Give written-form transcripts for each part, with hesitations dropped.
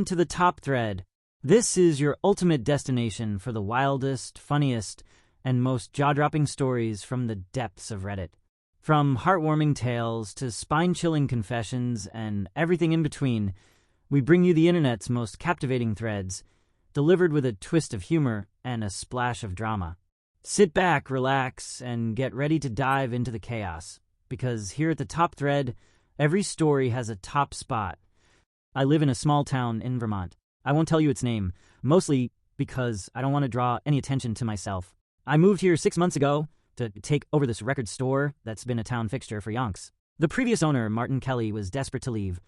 to the Top Thread. This is your ultimate destination for the wildest, funniest, and most jaw-dropping stories from the depths of Reddit. From heartwarming tales to spine-chilling confessions and everything in between, we bring you the internet's most captivating threads, delivered with a twist of humor and a splash of drama. Sit back, relax, and get ready to dive into the chaos, because here at the Top Thread, every story has a top spot. I live in a small town in Vermont. I won't tell you its name, mostly because I don't want to draw any attention to myself. I moved here 6 months ago to take over this record store that's been a town fixture for yonks. The previous owner, Martin Kelly, was desperate to leave,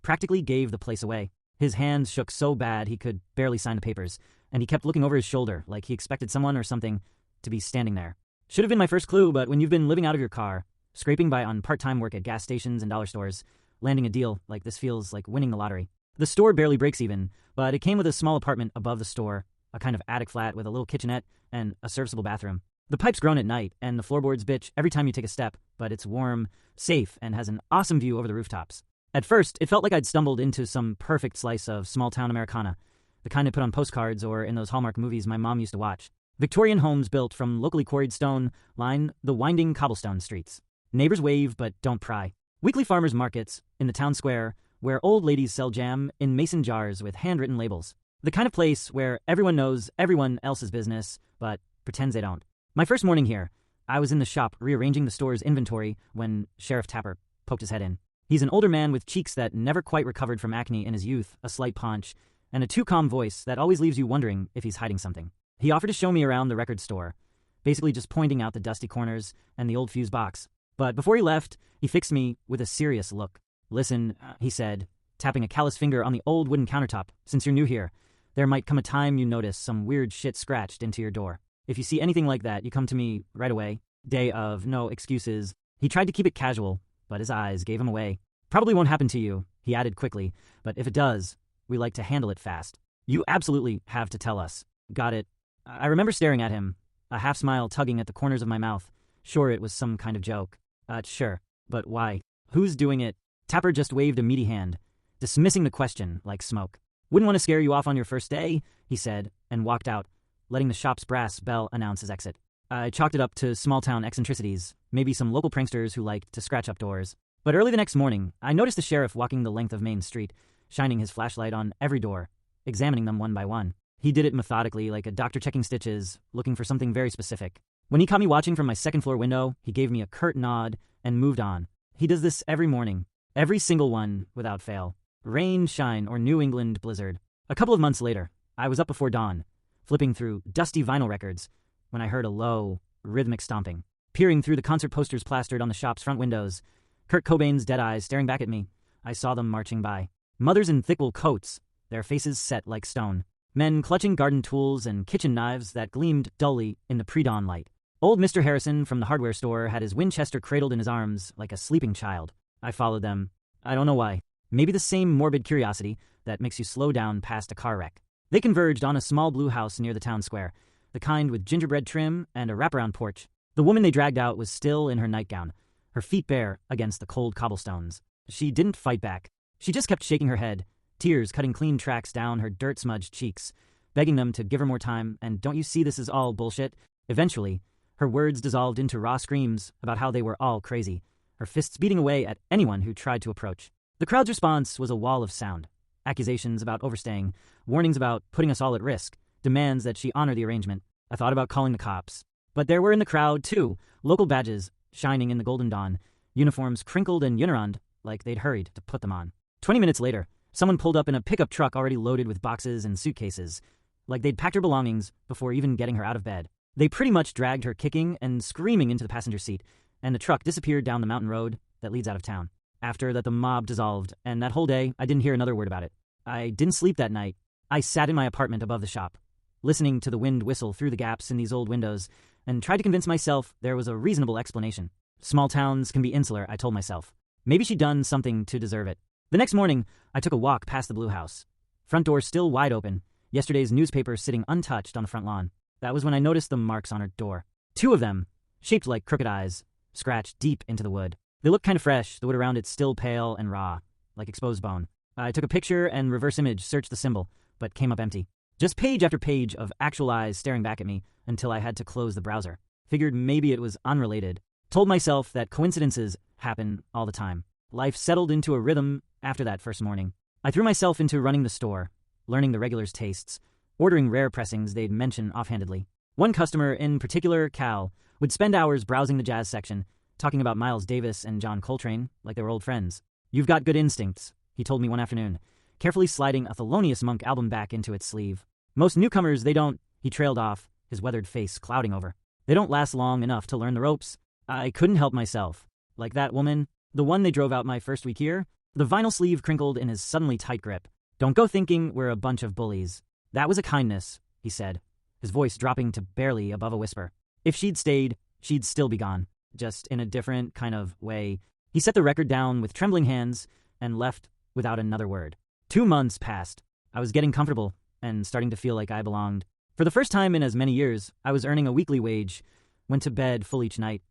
practically gave the place away. His hands shook so bad he could barely sign the papers, and he kept looking over his shoulder like he expected someone or something to be standing there. Should have been my first clue, but when you've been living out of your car, scraping by on part-time work at gas stations and dollar stores, landing a deal like this feels like winning the lottery. The store barely breaks even, but it came with a small apartment above the store, a kind of attic flat with a little kitchenette and a serviceable bathroom. The pipes groan at night, and the floorboards bitch every time you take a step, but it's warm, safe, and has an awesome view over the rooftops. At first, it felt like I'd stumbled into some perfect slice of small-town Americana, the kind I put on postcards or in those Hallmark movies my mom used to watch. Victorian homes built from locally quarried stone line the winding cobblestone streets. Neighbors wave but don't pry. Weekly farmers markets in the town square where old ladies sell jam in mason jars with handwritten labels. The kind of place where everyone knows everyone else's business, but pretends they don't. My first morning here, I was in the shop rearranging the store's inventory when Sheriff Tapper poked his head in. He's an older man with cheeks that never quite recovered from acne in his youth, a slight paunch, and a too calm voice that always leaves you wondering if he's hiding something. He offered to show me around the record store, basically just pointing out the dusty corners and the old fuse box. But before he left, he fixed me with a serious look. "Listen," he said, tapping a callous finger on the old wooden countertop, "since you're new here, there might come a time you notice some weird shit scratched into your door. If you see anything like that, you come to me right away. Day of no excuses." He tried to keep it casual, but his eyes gave him away. "Probably won't happen to you," he added quickly, "but if it does, we like to handle it fast. You absolutely have to tell us." "Got it." I remember staring at him, a half smile tugging at the corners of my mouth. Sure, it was some kind of joke. Sure. But why? Who's doing it? Tapper just waved a meaty hand, dismissing the question like smoke. "Wouldn't want to scare you off on your first day," he said, and walked out, letting the shop's brass bell announce his exit. I chalked it up to small-town eccentricities, maybe some local pranksters who liked to scratch up doors. But early the next morning, I noticed the sheriff walking the length of Main Street, shining his flashlight on every door, examining them one by one. He did it methodically, like a doctor checking stitches, looking for something very specific. When he caught me watching from my second-floor window, he gave me a curt nod and moved on. He does this every morning, every single one, without fail. Rain, shine, or New England blizzard. A couple of months later, I was up before dawn, flipping through dusty vinyl records, when I heard a low, rhythmic stomping. Peering through the concert posters plastered on the shop's front windows, Kurt Cobain's dead eyes staring back at me, I saw them marching by. Mothers in thick wool coats, their faces set like stone. Men clutching garden tools and kitchen knives that gleamed dully in the pre-dawn light. Old Mr. Harrison from the hardware store had his Winchester cradled in his arms like a sleeping child. I followed them. I don't know why. Maybe the same morbid curiosity that makes you slow down past a car wreck. They converged on a small blue house near the town square, the kind with gingerbread trim and a wraparound porch. The woman they dragged out was still in her nightgown, her feet bare against the cold cobblestones. She didn't fight back. She just kept shaking her head, tears cutting clean tracks down her dirt-smudged cheeks, begging them to give her more time, and don't you see this is all bullshit? Eventually, her words dissolved into raw screams about how they were all crazy, her fists beating away at anyone who tried to approach. The crowd's response was a wall of sound. Accusations about overstaying, warnings about putting us all at risk, demands that she honor the arrangement. I thought about calling the cops. But there were in the crowd, too, local badges shining in the golden dawn, uniforms crinkled and unirond like they'd hurried to put them on. 20 minutes later, someone pulled up in a pickup truck already loaded with boxes and suitcases, like they'd packed her belongings before even getting her out of bed. They pretty much dragged her kicking and screaming into the passenger seat, and the truck disappeared down the mountain road that leads out of town. After that, the mob dissolved, and that whole day, I didn't hear another word about it. I didn't sleep that night. I sat in my apartment above the shop, listening to the wind whistle through the gaps in these old windows, and tried to convince myself there was a reasonable explanation. Small towns can be insular, I told myself. Maybe she'd done something to deserve it. The next morning, I took a walk past the blue house. Front door still wide open, yesterday's newspaper sitting untouched on the front lawn. That was when I noticed the marks on her door. 2 of them, shaped like crooked eyes, scratched deep into the wood. They looked kind of fresh, the wood around it still pale and raw, like exposed bone. I took a picture and reverse image searched the symbol, but came up empty. Just page after page of actual eyes staring back at me until I had to close the browser. Figured maybe it was unrelated. Told myself that coincidences happen all the time. Life settled into a rhythm after that first morning. I threw myself into running the store, learning the regulars' tastes, ordering rare pressings they'd mention offhandedly. One customer in particular, Cal, would spend hours browsing the jazz section, talking about Miles Davis and John Coltrane like they were old friends. "You've got good instincts," he told me one afternoon, carefully sliding a Thelonious Monk album back into its sleeve. "Most newcomers, they don't," he trailed off, his weathered face clouding over. "They don't last long enough to learn the ropes." I couldn't help myself. Like that woman, the one they drove out my first week here, the vinyl sleeve crinkled in his suddenly tight grip. "Don't go thinking we're a bunch of bullies. That was a kindness," he said, his voice dropping to barely above a whisper. "If she'd stayed, she'd still be gone, just in a different kind of way." He set the record down with trembling hands and left without another word. 2 months passed. I was getting comfortable and starting to feel like I belonged. For the first time in as many years, I was earning a weekly wage, went to bed full each night,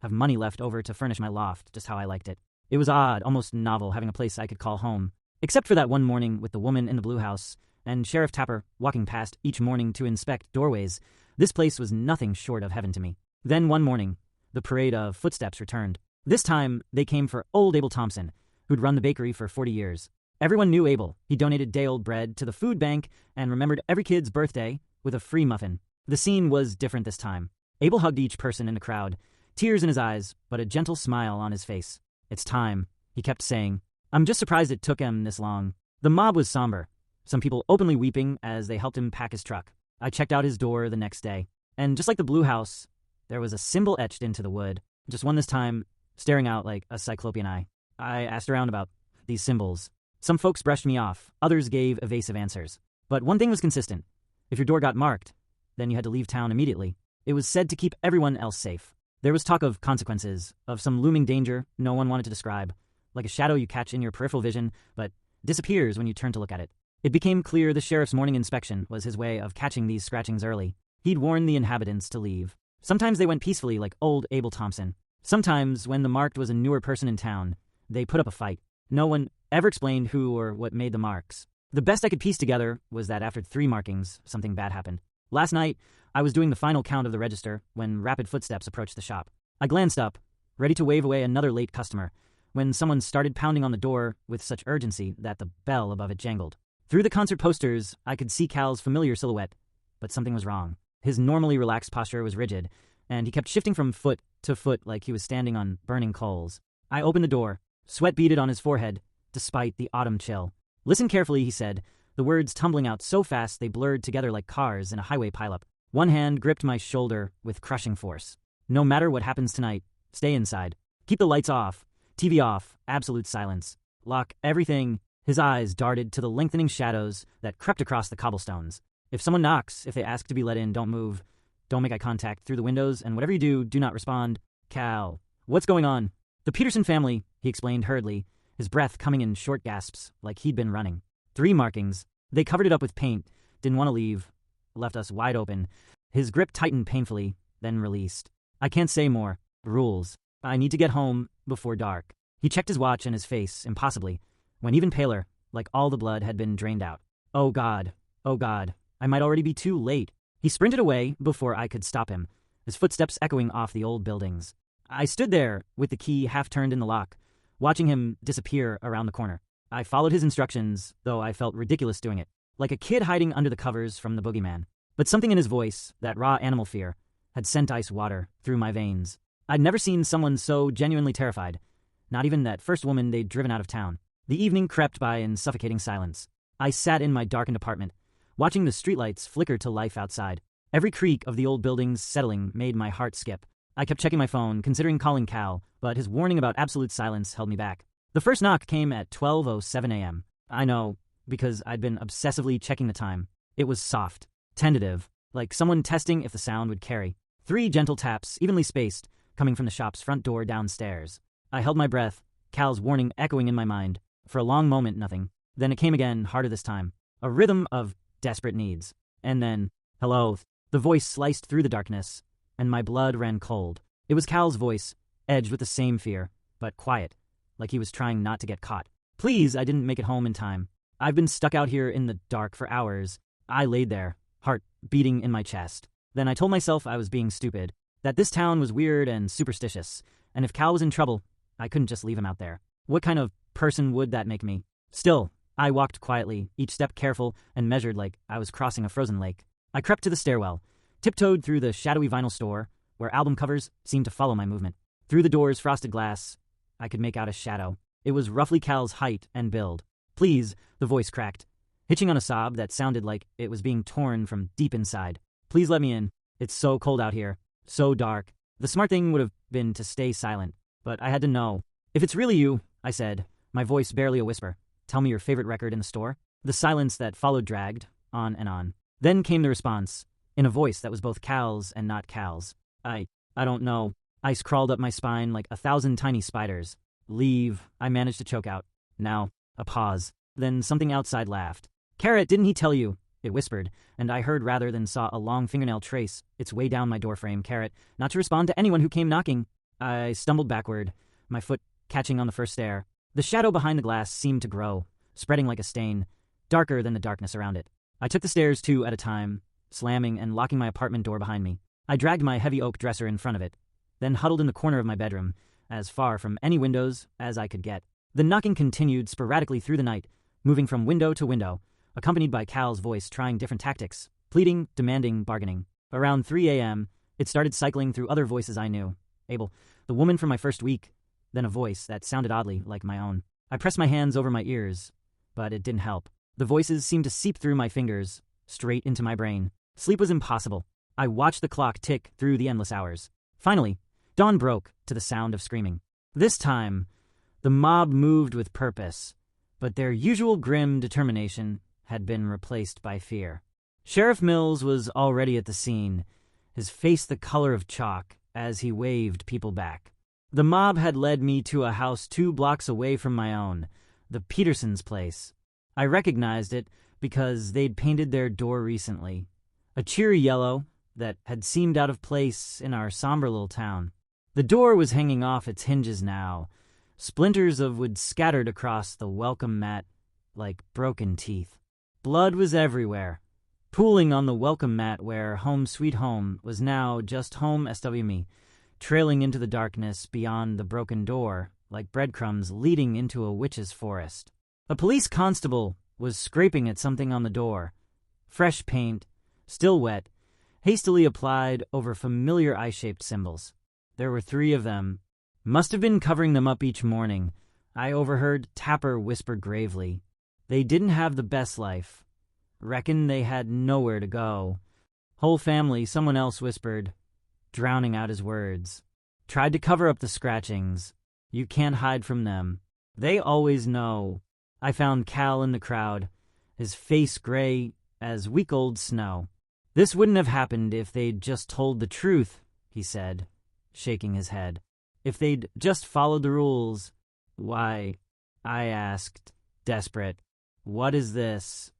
have money left over to furnish my loft just how I liked it. It was odd, almost novel, having a place I could call home. Except for that one morning with the woman in the blue house and Sheriff Tapper walking past each morning to inspect doorways, this place was nothing short of heaven to me. Then one morning, the parade of footsteps returned. This time, they came for old Abel Thompson, who'd run the bakery for 40 years. Everyone knew Abel. He donated day-old bread to the food bank and remembered every kid's birthday with a free muffin. The scene was different this time. Abel hugged each person in the crowd, tears in his eyes, but a gentle smile on his face. "It's time," he kept saying. "I'm just surprised it took him this long." The mob was somber, some people openly weeping as they helped him pack his truck. I checked out his door the next day, and just like the blue house, there was a symbol etched into the wood, just one this time, staring out like a cyclopean eye. I asked around about these symbols. Some folks brushed me off, others gave evasive answers. But one thing was consistent. If your door got marked, then you had to leave town immediately. It was said to keep everyone else safe. There was talk of consequences, of some looming danger no one wanted to describe, like a shadow you catch in your peripheral vision, but disappears when you turn to look at it. It became clear the sheriff's morning inspection was his way of catching these scratchings early. He'd warned the inhabitants to leave. Sometimes they went peacefully like old Abel Thompson. Sometimes, when the marked was a newer person in town, they put up a fight. No one ever explained who or what made the marks. The best I could piece together was that after 3 markings, something bad happened. Last night, I was doing the final count of the register when rapid footsteps approached the shop. I glanced up, ready to wave away another late customer, when someone started pounding on the door with such urgency that the bell above it jangled. Through the concert posters, I could see Cal's familiar silhouette, but something was wrong. His normally relaxed posture was rigid, and he kept shifting from foot to foot like he was standing on burning coals. I opened the door, sweat beaded on his forehead, despite the autumn chill. "Listen carefully," he said, the words tumbling out so fast they blurred together like cars in a highway pileup. One hand gripped my shoulder with crushing force. "No matter what happens tonight, stay inside. Keep the lights off, TV off, absolute silence. Lock everything." His eyes darted to the lengthening shadows that crept across the cobblestones. "If someone knocks, if they ask to be let in, don't move. Don't make eye contact through the windows, and whatever you do, do not respond. Cal, what's going on?" "The Peterson family," he explained hurriedly, his breath coming in short gasps like he'd been running. 3 markings. They covered it up with paint, didn't want to leave, left us wide open. His grip tightened painfully, then released. "I can't say more. Rules. I need to get home before dark." He checked his watch and his face, impossibly, when even paler, like all the blood had been drained out. Oh God, I might already be too late. He sprinted away before I could stop him, his footsteps echoing off the old buildings. I stood there with the key half turned in the lock, watching him disappear around the corner. I followed his instructions, though I felt ridiculous doing it, like a kid hiding under the covers from the boogeyman. But something in his voice, that raw animal fear, had sent ice water through my veins. I'd never seen someone so genuinely terrified, not even that first woman they'd driven out of town. The evening crept by in suffocating silence. I sat in my darkened apartment, watching the streetlights flicker to life outside. Every creak of the old buildings settling made my heart skip. I kept checking my phone, considering calling Cal, but his warning about absolute silence held me back. The first knock came at 12:07 a.m. I know, because I'd been obsessively checking the time. It was soft, tentative, like someone testing if the sound would carry. 3 gentle taps, evenly spaced, coming from the shop's front door downstairs. I held my breath, Cal's warning echoing in my mind. For a long moment, nothing. Then it came again, harder this time. A rhythm of desperate needs. And then, "Hello." The voice sliced through the darkness, and my blood ran cold. It was Cal's voice, edged with the same fear, but quiet, like he was trying not to get caught. Please, I didn't make it home in time. I've been stuck out here in the dark for hours. I laid there, heart beating in my chest. Then I told myself I was being stupid, that this town was weird and superstitious, and if Cal was in trouble, I couldn't just leave him out there. What kind of person would that make me? Still, I walked quietly, each step careful and measured like I was crossing a frozen lake. I crept to the stairwell, tiptoed through the shadowy vinyl store, where album covers seemed to follow my movement. Through the door's frosted glass, I could make out a shadow. It was roughly Cal's height and build. Please, the voice cracked, hitching on a sob that sounded like it was being torn from deep inside. Please let me in. It's so cold out here. So dark. The smart thing would have been to stay silent, but I had to know. If it's really you, I said, my voice barely a whisper. Tell me your favorite record in the store. The silence that followed dragged on and on. Then came the response, in a voice that was both Cal's and not Cal's. I don't know. Ice crawled up my spine like 1,000 tiny spiders. Leave, I managed to choke out. Now, a pause. Then something outside laughed. Carrot, didn't he tell you? It whispered, and I heard rather than saw a long fingernail trace its way down my doorframe. Carrot, not to respond to anyone who came knocking. I stumbled backward, my foot catching on the first stair. The shadow behind the glass seemed to grow, spreading like a stain, darker than the darkness around it. I took the stairs 2 at a time, slamming and locking my apartment door behind me. I dragged my heavy oak dresser in front of it, then huddled in the corner of my bedroom, as far from any windows as I could get. The knocking continued sporadically through the night, moving from window to window, accompanied by Cal's voice trying different tactics, pleading, demanding, bargaining. Around 3 a.m., it started cycling through other voices I knew. Abel, the woman from my first week, then a voice that sounded oddly like my own. I pressed my hands over my ears, but it didn't help. The voices seemed to seep through my fingers, straight into my brain. Sleep was impossible. I watched the clock tick through the endless hours. Finally, dawn broke to the sound of screaming. This time, the mob moved with purpose, but their usual grim determination had been replaced by fear. Sheriff Mills was already at the scene, his face the color of chalk as he waved people back. The mob had led me to a house 2 blocks away from my own, the Petersons' place. I recognized it because they'd painted their door recently, a cheery yellow that had seemed out of place in our somber little town. The door was hanging off its hinges now, splinters of wood scattered across the welcome mat like broken teeth. Blood was everywhere, pooling on the welcome mat where Home Sweet Home was now just Home SWME, trailing into the darkness beyond the broken door like breadcrumbs leading into a witch's forest. A police constable was scraping at something on the door. Fresh paint, still wet, hastily applied over familiar eye-shaped symbols. There were 3 of them. Must have been covering them up each morning. I overheard Tapper whisper gravely. They didn't have the best life. Reckon they had nowhere to go. Whole family, someone else whispered, drowning out his words. Tried to cover up the scratchings. You can't hide from them. They always know. I found Cal in the crowd, his face gray as week-old snow. This wouldn't have happened if they'd just told the truth, he said, shaking his head. If they'd just followed the rules. Why, I asked, desperate. What is this?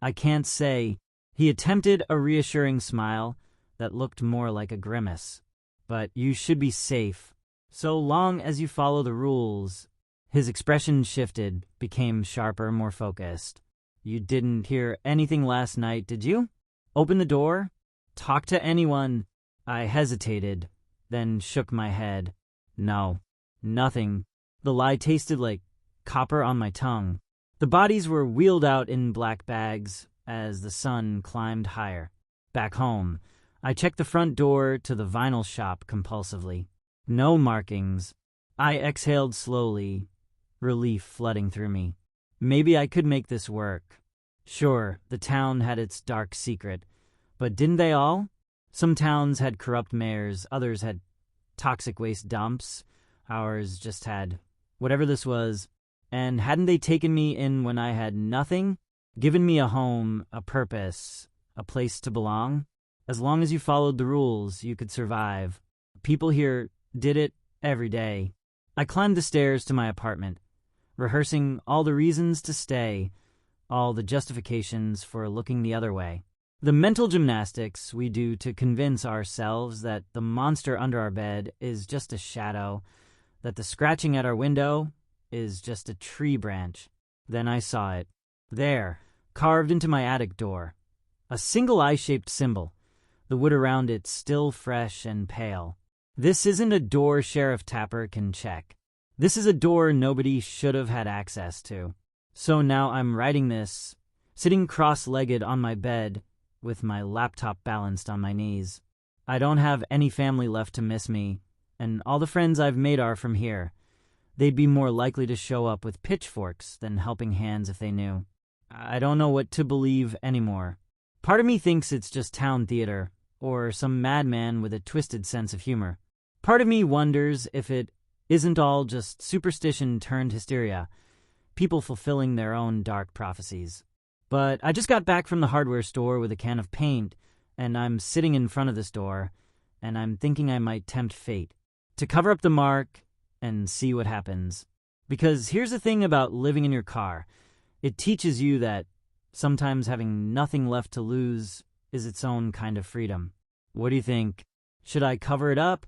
I can't say. He attempted a reassuring smile that looked more like a grimace. But you should be safe, so long as you follow the rules. His expression shifted, became sharper, more focused. You didn't hear anything last night, did you? Open the door? Talk to anyone? I hesitated, then shook my head. No, nothing. The lie tasted like copper on my tongue. The bodies were wheeled out in black bags as the sun climbed higher. Back home, I checked the front door to the vinyl shop compulsively. No markings. I exhaled slowly, relief flooding through me. Maybe I could make this work. Sure, the town had its dark secret, but didn't they all? Some towns had corrupt mayors, others had toxic waste dumps. Ours just had whatever this was. And hadn't they taken me in when I had nothing? Given me a home, a purpose, a place to belong? As long as you followed the rules, you could survive. People here did it every day. I climbed the stairs to my apartment, rehearsing all the reasons to stay, all the justifications for looking the other way. The mental gymnastics we do to convince ourselves that the monster under our bed is just a shadow, that the scratching at our window is just a tree branch. Then I saw it. There, carved into my attic door. A single eye-shaped symbol, the wood around it still fresh and pale. This isn't a door Sheriff Tapper can check. This is a door nobody should have had access to. So now I'm writing this, sitting cross-legged on my bed, with my laptop balanced on my knees. I don't have any family left to miss me, and all the friends I've made are from here. They'd be more likely to show up with pitchforks than helping hands if they knew. I don't know what to believe anymore. Part of me thinks it's just town theater, or some madman with a twisted sense of humor. Part of me wonders if it isn't all just superstition turned hysteria, people fulfilling their own dark prophecies. But I just got back from the hardware store with a can of paint, and I'm sitting in front of this door, and I'm thinking I might tempt fate to cover up the mark and see what happens. Because here's the thing about living in your car. It teaches you that sometimes having nothing left to lose is its own kind of freedom. What do you think? Should I cover it up